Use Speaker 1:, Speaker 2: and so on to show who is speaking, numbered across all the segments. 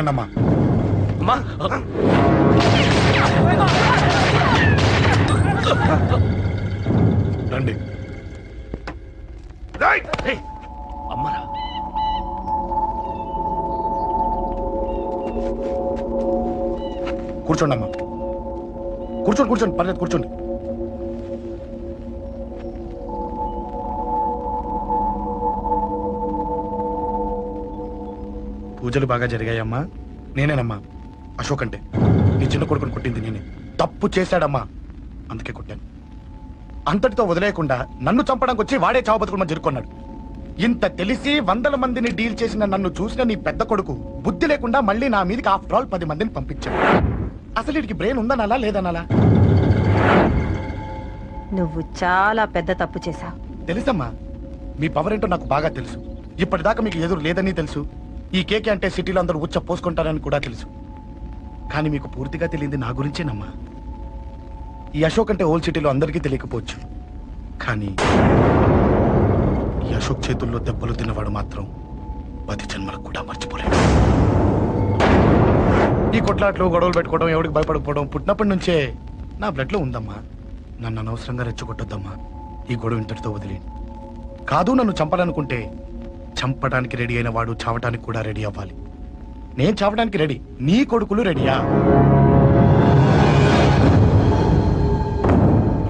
Speaker 1: కూర్చోండి అమ్మా. రండి.
Speaker 2: అమ్మరా
Speaker 1: కూర్చోండి అమ్మా. కూర్చోండి కూర్చోండి, పర్లేదు కూర్చోండి. పూజలు బాగా జరిగాయమ్మా? నేనేనమ్మా అశోక్ అంటే. నీ చిన్న కొడుకుని కొట్టింది నేనే. తప్పు చేశాడమ్మా, అందుకే కొట్టాను. అంతటితో వదిలేయకుండా నన్ను చంపడానికి వచ్చి వాడే చావు బతుకుని జరుపుకున్నాడు. ఇంత తెలిసి 100 మందిని డీల్ చేసిన నన్ను చూసిన నీ పెద్ద కొడుకు బుద్ధి లేకుండా మళ్ళీ నా మీదకి ఆఫ్టర్ ఆల్ 10 మందిని పంపించాడు. అసలు వీడికి బ్రెయిన్ ఉందనాలా లేదనాలా?
Speaker 3: నువ్వు చాలా పెద్ద తప్పు చేశావు.
Speaker 1: తెలుసమ్మా, మీ పవర్ ఏంటో నాకు బాగా తెలుసు. ఇప్పటిదాకా మీకు ఎదురు లేదని తెలుసు. ఈ కేకే అంటే సిటీలో అందరూ ఉచ్చ పోసుకుంటారని కూడా తెలుసు. కానీ మీకు పూర్తిగా తెలియంది నా గురించేనమ్మా. ఈ అశోక్ అంటే ఓల్డ్ సిటీలో అందరికీ తెలియకపోవచ్చు, కానీ ఈ అశోక్ చేతుల్లో దెబ్బలు తిన్నవాడు మాత్రం 10 జన్మలకు కూడా మర్చిపోలేడు. ఈ కొట్లాట్లు గొడవలు పెట్టుకోవడం, ఎవరికి భయపడకపోవడం పుట్టినప్పటి నుంచే నా బ్లడ్ లో ఉందమ్మా. నన్ను అనవసరంగా రెచ్చగొట్టొద్దమ్మా. ఈ గొడవ ఇంతటితో వదిలే. కాదు, నన్ను చంపాలనుకుంటే చంపడానికి రెడీ అయిన వాడు చావటానికి కూడా రెడీ అవ్వాలి. నేను చావడానికి రెడీ, నీ కొడుకులు రెడీయా?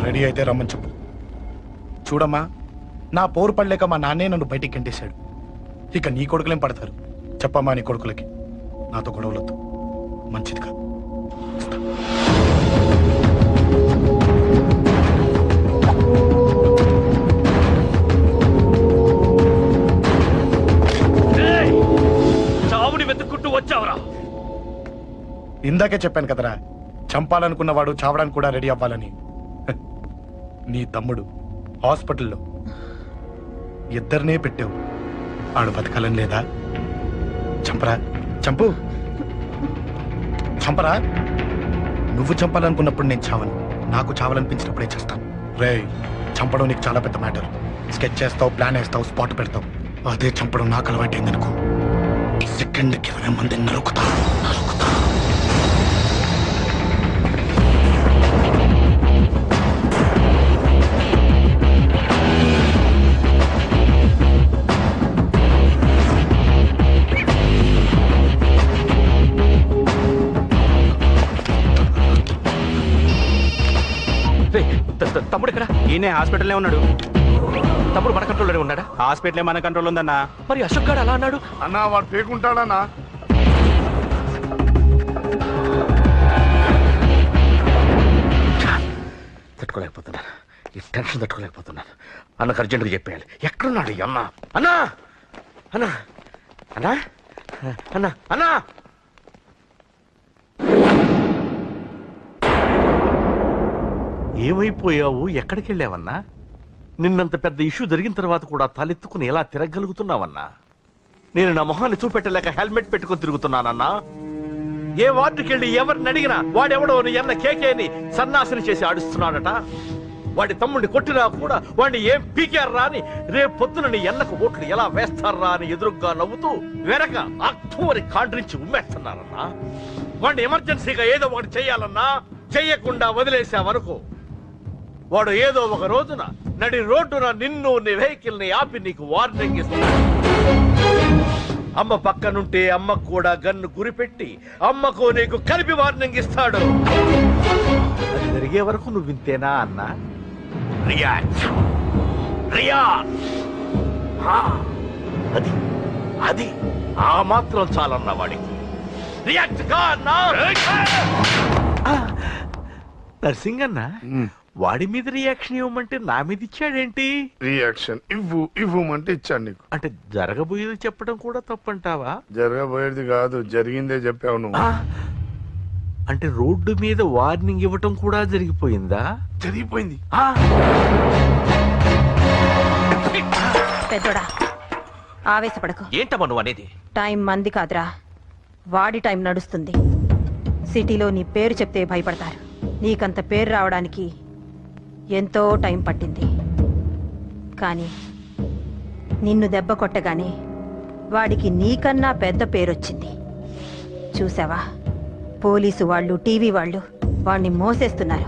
Speaker 1: రెడీ అయితే రమ్మని చెప్పు. చూడమ్మా, నా పోరు పడలేక మా నాన్నే నన్ను బయటికి గంటేశాడు. ఇక నీ కొడుకులేం పడతారు? చెప్పమ్మా నీ కొడుకులకి నాతో గొడవలొద్దు, మంచిది కాదు.
Speaker 2: చావుని వెతుక్కుంటూ వచ్చావురా.
Speaker 1: ఇందాకే చెప్పాను కదరా, చంపాలనుకున్నవాడు చావడానికి కూడా రెడీ అవ్వాలని. నీ తమ్ముడు హాస్పిటల్లో ఇద్దరినే పెట్టావు. ఆడు బతకాలని లేదా? చంపరా, చంపు, చంపరా. నువ్వు చంపాలనుకున్నప్పుడు నేను చావను, నాకు చావాలనిపించినప్పుడే చేస్తాను. రే, చంపడం నీకు చాలా పెద్ద మ్యాటర్. స్కెచ్ చేస్తావు, ప్లాన్ వేస్తావు, స్పాట్ పెడతావు. అదే చంపడం నాకు అలవాటైందనుకో, సెకండ్కి 20 మందిని నరుకుతా.
Speaker 2: తమ్ముడు ఇక్కడ?
Speaker 4: ఈయనే హాస్పిటల్లో ఉన్నాడు.
Speaker 2: తమ్ముడు మన కంట్రోల్లోనే ఉన్నాడా?
Speaker 4: హాస్పిటలే మన కంట్రోల్ ఉందన్నా.
Speaker 2: మరి అశోక్ గారు అలా అన్నాడు
Speaker 1: అన్నా. వాడు పేకుంటాడన్నా.
Speaker 2: తట్టుకోలేకపోతున్నాను, ఈ టెన్షన్ తట్టుకోలేకపోతున్నాను. అన్నకు అర్జెంటుగా చెప్పేయాలి. ఎక్కడున్నాడు ఈ అన్న? అన్నా అన్నా అన్నా అన్నా అన్నా ఏమైపోయావు? ఎక్కడికి వెళ్ళావన్నా? నిన్నంత పెద్ద ఇష్యూ జరిగిన తర్వాత కూడా తలెత్తుకుని ఎలా తిరగలుగుతున్నావన్నా? నేను నా మొహాన్ని చూపెట్టలేక హెల్మెట్ పెట్టుకుని తిరుగుతున్నానన్నా. ఏ వార్డుకి వెళ్ళి ఎవరిని అడిగినా వాడెవడో నీ అన్న కేకేని సన్నాసిని చేసి ఆడిస్తున్నాడట. వాడి తమ్ముడిని కొట్టినా కూడా వాడిని ఏం పీకారా అని రేపు పొద్దున నీ అన్నకు ఓట్లు ఎలా వేస్తారా అని ఎదురుగ్గా నవ్వుతూ వెనక అక్టోబరి కాండ్రించి ఉమ్మేస్తున్నారన్నా. వాడిని ఎమర్జెన్సీగా ఏదో ఒకటి చెయ్యాలన్నా, చెయ్యకుండా వదిలేసావనుకో, వాడు ఏదో ఒక రోజున నడి రోడ్డున నిన్ను నీ వెహికల్ ని ఆపి నీకు వార్నింగ్ ఇస్తాడు. అమ్మ పక్కనుంటే అమ్మకు కూడా గన్ను గురిపెట్టి అమ్మకు నీకు కలిపి వార్నింగ్ ఇస్తాడు. అది జరిగే వరకు నువ్వు వింతేనా అన్నా? React, react. అది అది ఆ మాత్రం చాలన్నా వాడికి. రియాక్ట్ గా అన్నా. నర్సింగ్ అన్నా, వాడి మీద రియాక్షన్ ఇవ్వమంటే నా మీద ఇచ్చాడేంటి?
Speaker 5: రియాక్షన్ ఇవ్వమంటే ఇచ్చాడు నీకు.
Speaker 2: అంటే జరగబోయేది చెప్పడం కూడా తప్పంటావా?
Speaker 5: జరగబోయేది కాదు, జరిగిందే చెప్పావు నువ్వు.
Speaker 2: అంటే రోడ్డు మీద వార్నింగ్ ఇవ్వటం కూడా జరిగిపోయిందా?
Speaker 5: జరిగిపోయింది.
Speaker 3: పెద్దోడా, ఆవేశపడకు.
Speaker 2: ఏంటమ్మా నువ్వు అనేది?
Speaker 3: టైం మంది కాదురా, వాడి టైం నడుస్తుంది. సిటీలో నీ పేరు చెప్తే భయపడతారు. నీకంత పేరు రావడానికి ఎంతో టైం పట్టింది. కానీ నిన్ను దెబ్బ కొట్టగానే వాడికి నీకన్నా పెద్ద పేరొచ్చింది. చూసావా? పోలీసు వాళ్ళు, టీవీ వాళ్ళు వాణ్ణి మోసేస్తున్నారు.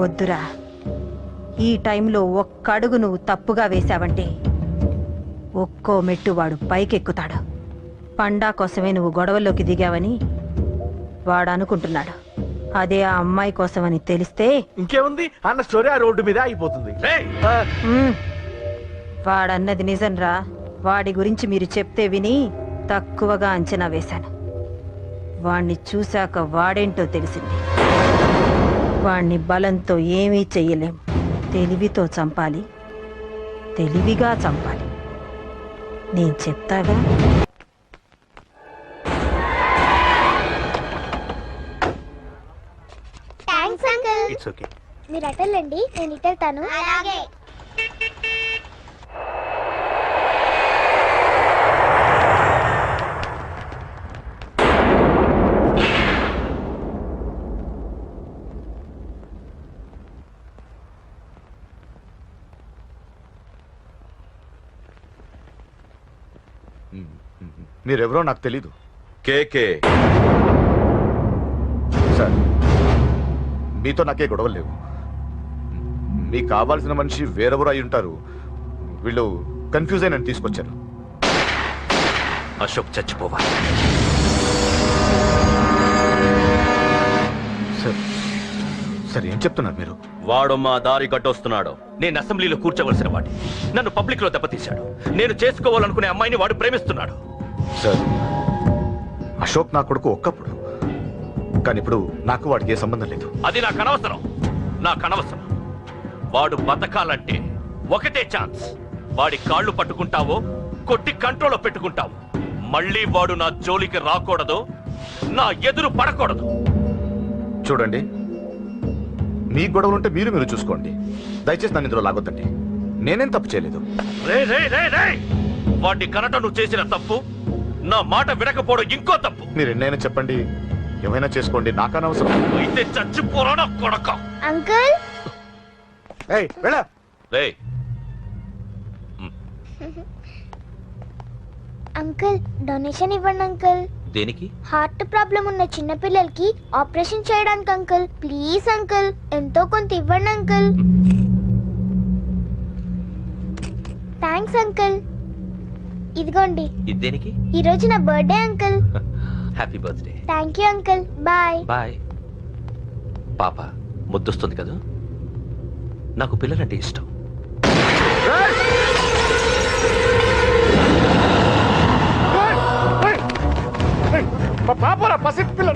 Speaker 3: వద్దురా, ఈ టైంలో ఒక్క అడుగు నువ్వు తప్పుగా వేశావంటే ఒక్కో మెట్టు వాడు పైకెక్కుతాడు. పండా కోసమే నువ్వు గొడవల్లోకి దిగావని వాడు అనుకుంటున్నాడు. అదే ఆ అమ్మాయి కోసమని తెలిస్తే
Speaker 2: ఇంకేముంది అన్న స్టోరీ ఆ రోడ్డు మీద అయిపోతుంది.
Speaker 3: వాడన్నది నిజంరా. వాడి గురించి మీరు చెప్తే విని తక్కువగా అంచనా వేశాను. వాణ్ణి చూశాక వాడేంటో తెలిసింది. వాణ్ణి బలంతో ఏమీ చెయ్యలేం. తెలివితో చంపాలి, తెలివిగా చంపాలి. నేను చెప్తాగా.
Speaker 6: Thanks uncle.
Speaker 4: It's okay.
Speaker 6: మీరు అటెళ్ళండి, నేను ఇటెళ్తాను. అలాగే.
Speaker 1: మీరెవరో నాకు తెలీదు.
Speaker 7: కేకే
Speaker 1: సార్, మీతో నాకే గొడవలు లేవు. మీకు కావాల్సిన మనిషి వేరెవరు అయి ఉంటారు. వీళ్ళు కన్ఫ్యూజ్ అయినని తీసుకొచ్చారు.
Speaker 2: అశోక్ చచ్చిపోవాలి.
Speaker 1: సార్ సార్ ఏం చెప్తున్నారు మీరు?
Speaker 7: వాడు మా దారి కట్టొస్తున్నాడు.
Speaker 2: నేను అసెంబ్లీలో కూర్చోవలసిన వాడి నన్ను పబ్లిక్ లో దెబ్బతీశాడు. నేను చేసుకోవాలనుకునే అమ్మాయిని వాడు ప్రేమిస్తున్నాడు.
Speaker 1: సార్, అశోక్ నా కొడుకు ఒక్కప్పుడు, కానీ ఇప్పుడు నాకు వాడికి ఏ సంబంధం లేదు.
Speaker 2: అది నాకు అనవసరం. వాడు బతకాలంటే ఒకటే ఛాన్స్. వాడి కాళ్ళు పట్టుకుంటావో కొట్టి కంట్రోల్లో పెట్టుకుంటావు. మళ్ళీ వాడు నా జోలికి రాకూడదు, నా ఎదురు పడకూడదు.
Speaker 1: చూడండి, మీ గొడవలుంటే మీరు చూసుకోండి. దయచేసి నన్ను ఇందులో లాగొద్దండి. నేనేం తప్పు చేయలేదు.
Speaker 2: వాడిని కనట నువ్వు చేసిన తప్పు, నా మాట వినకపోవడం ఇంకో తప్పు.
Speaker 1: మీరు ఎన్నైనా చెప్పండి, ఏమైనా చేసుకోండి, నాకు అనవసరం.
Speaker 2: అయితే చచ్చిపోరా నా కొడక.
Speaker 6: అంకుల్,
Speaker 2: రేయ్,
Speaker 6: అంకుల్ డొనేషన్ ఇవ్వండి అంకుల్.
Speaker 2: దేనికి?
Speaker 6: హార్ట్ ప్రాబ్లం ఉన్న చిన్న పిల్లలకి ఆపరేషన్ చేయడానికి అంకుల్. ప్లీజ్ అంకుల్, ఎంతో కొంత ఇవ్వండి అంకుల్. Thanks uncle. ఇదిగోండి.
Speaker 2: ఇది దేనికి?
Speaker 6: ఈ రోజు నా birthday uncle.
Speaker 2: Happy birthday.
Speaker 6: Thank you uncle. Bye.
Speaker 2: Bye. పాప ముద్దొస్తుంది కదా, నాకు పిల్లలంటే ఇష్టం.
Speaker 1: పాపరా పసి పిల్ల,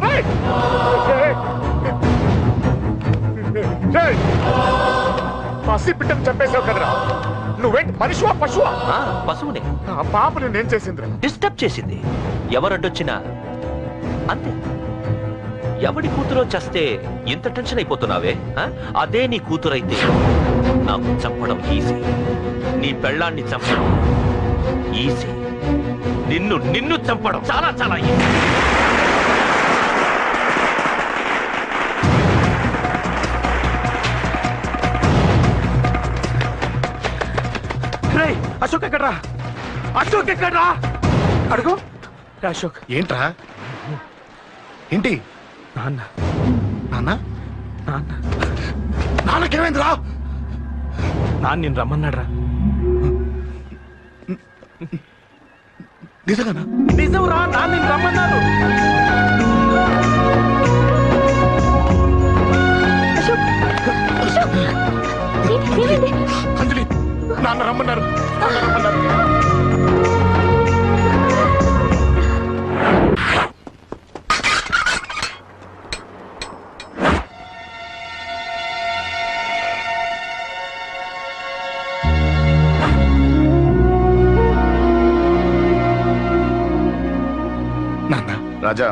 Speaker 1: పసి పిట్టను చంపేసావు కదరా. నువ్వేంటి మనిషివా పశువా?
Speaker 2: పశువునే.
Speaker 1: ఆ పాప నేనేం చేసిందిరా?
Speaker 2: డిస్టర్బ్ చేసింది. ఎవరడ్డొచ్చినా అంతే. ఎవడి కూతురో చేస్తే ఇంత టెన్షన్ అయిపోతున్నావే? అదే నీ కూతురైతే నాకు చంపడం ఈజీ. నీ పెళ్ళాన్ని చంపడం ఈజీ. నిన్ను చంపడం చాలా చాలా ఈజీ.
Speaker 4: అశోక్ ఎక్కడ్రా? అశోక్ ఎక్కడ్రా? అడుగు. అశోక్
Speaker 1: ఏంట్రా? ఏంటి?
Speaker 4: నాన్న
Speaker 1: నాన్న
Speaker 4: నాన్న
Speaker 1: నాన్నకేమైందిరా?
Speaker 4: నాన్న నేను రమ్మన్నాడ్రా.
Speaker 1: నిజంగానా?
Speaker 4: నిజం రా, నాన్న నేను రమ్మన్నాను.
Speaker 1: అంజలి, నాన్న రమ్మన్నారు. రాజా,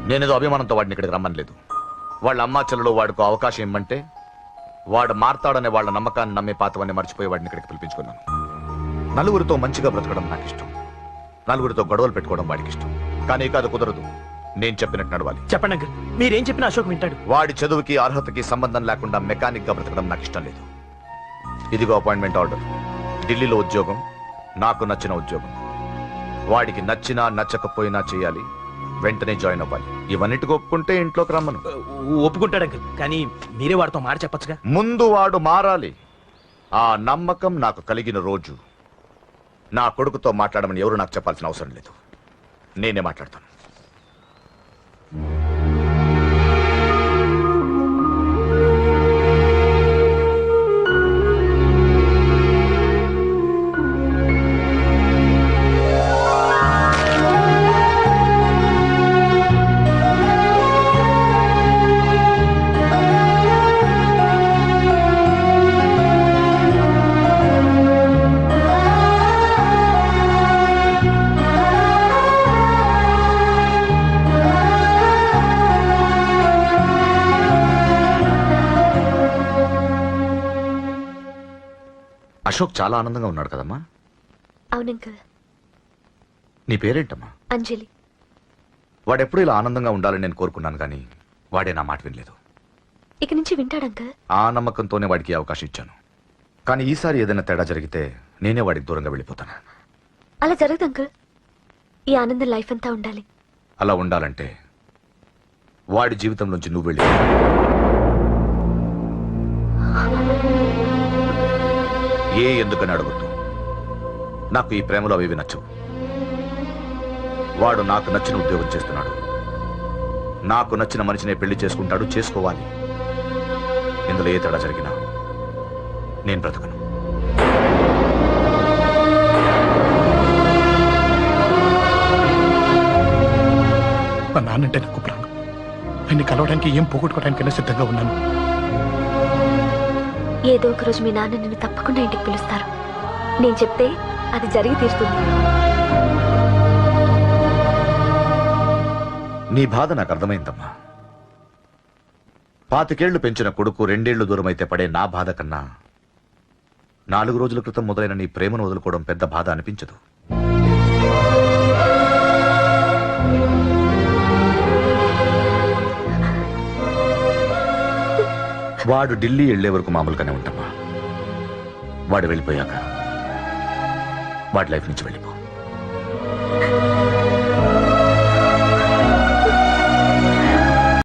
Speaker 1: నేనేదో అభిమానంతో వాడిని ఇక్కడికి రమ్మనలేదు. వాళ్ళ అమ్మా చెల్లెలో వాడికి అవకాశం ఇమ్మంటే వాడు మారతాడనే వాళ్ళ నమ్మకాన్ని నమ్మే పాతవన్నీ మర్చిపోయి వాడిని ఇక్కడికి పిలిపించుకున్నాను. నలుగురితో మంచిగా బ్రతకడం నాకు ఇష్టం, నలుగురితో గొడవలు పెట్టుకోవడం వాడికి ఇష్టం. కానీ కాదు, కుదరదు. నేను చెప్పినట్టు నడవాలి.
Speaker 4: చెప్పండి అంకుల్, మీరేం చెప్పినా అశోక్ వింటాడు.
Speaker 1: వాడి చదువుకి అర్హతకి సంబంధం లేకుండా మెకానిక్ గా బ్రతకడం నాకు ఇష్టం లేదు. ఇదిగో అపాయింట్మెంట్ ఆర్డర్. ఢిల్లీలో ఉద్యోగం, నాకు నచ్చిన ఉద్యోగం. వాడికి నచ్చినా నచ్చకపోయినా చేయాలి.
Speaker 2: వెంటనే జాయిన్ అవ్వాలి. ఇవన్నిటికి ఒప్పుకుంటే ఇంట్లోకి రమ్మను.
Speaker 4: ఒప్పుకుంటాడు అంకుల్, కానీ మీరే వాడితో మాట చెప్పచ్చుగా.
Speaker 2: ముందు వాడు మారాలి. ఆ నమ్మకం నాకు కలిగిన రోజు నా కొడుకుతో మాట్లాడమని ఎవరు నాకు చెప్పాల్సిన అవసరం లేదు. నేనే మాట్లాడతాను. అశోక్ చాలా ఆనందంగా ఉన్నాడు కదమ్మా.
Speaker 8: అవునంకల్.
Speaker 2: నీ పేరేంటమ్మా?
Speaker 8: అంజలి.
Speaker 2: వాడెప్పుడు ఇలా ఆనందంగా ఉండాలని నేను కోరుకున్నాను, కానీ వాడే నా మాట వినలేదు.
Speaker 8: ఇక నుంచి వింటాడంకల్.
Speaker 2: ఆ నమ్మకంతోనే వాడికి ఈ అవకాశం ఇచ్చాను. కానీ ఈసారి ఏదైనా తేడా జరిగితే నేనే వాడికి దూరంగా వెళ్ళిపోతాను.
Speaker 8: అలా జరగదు అంకల్. ఈ ఆనందం లైఫ్ అంతా ఉండాలి.
Speaker 2: అలా ఉండాలంటే వాడి జీవితంలోంచి నువ్వు వెళ్ళి ఎందుకని అడగొద్దు. నాకు ఈ ప్రేమలో అవి నచ్చవు. వాడు నాకు నచ్చిన ఉద్యోగం చేస్తున్నాడు. నాకు నచ్చిన మనిషినే పెళ్లి చేసుకుంటాడు, చేసుకోవాలి. ఇందులో ఏ తేడా జరిగినా నేను బ్రతకను.
Speaker 1: మా నాన్నంటే నాకు ప్రాణం. ఆయన్ని కలవడానికి ఏం పోగొట్టుకోవడానికైనా సిద్ధంగా ఉన్నాను.
Speaker 8: ఏదో ఒక రోజు మీ నాన్న నిన్ను తప్పకుండా ఇంటికి పిలుస్తారు. నేను చెప్తే అది జరిగి తీరుతుంది.
Speaker 2: నీ బాధ నాకు అర్థమైందమ్మా. 25 ఏళ్లు పెంచిన కొడుకు 2 ఏళ్లు దూరం అయితే పడే నా బాధ కన్నా 4 రోజుల క్రితం మొదలైన నీ ప్రేమను వదులుకోవడం పెద్ద బాధ అనిపించదు. వాడు ఢిల్లీ వెళ్లే వరకు మామూలుగానే ఉంటామా. వాడు వెళ్ళిపోయాక వాడి లైఫ్ నుంచి వెళ్ళిపో.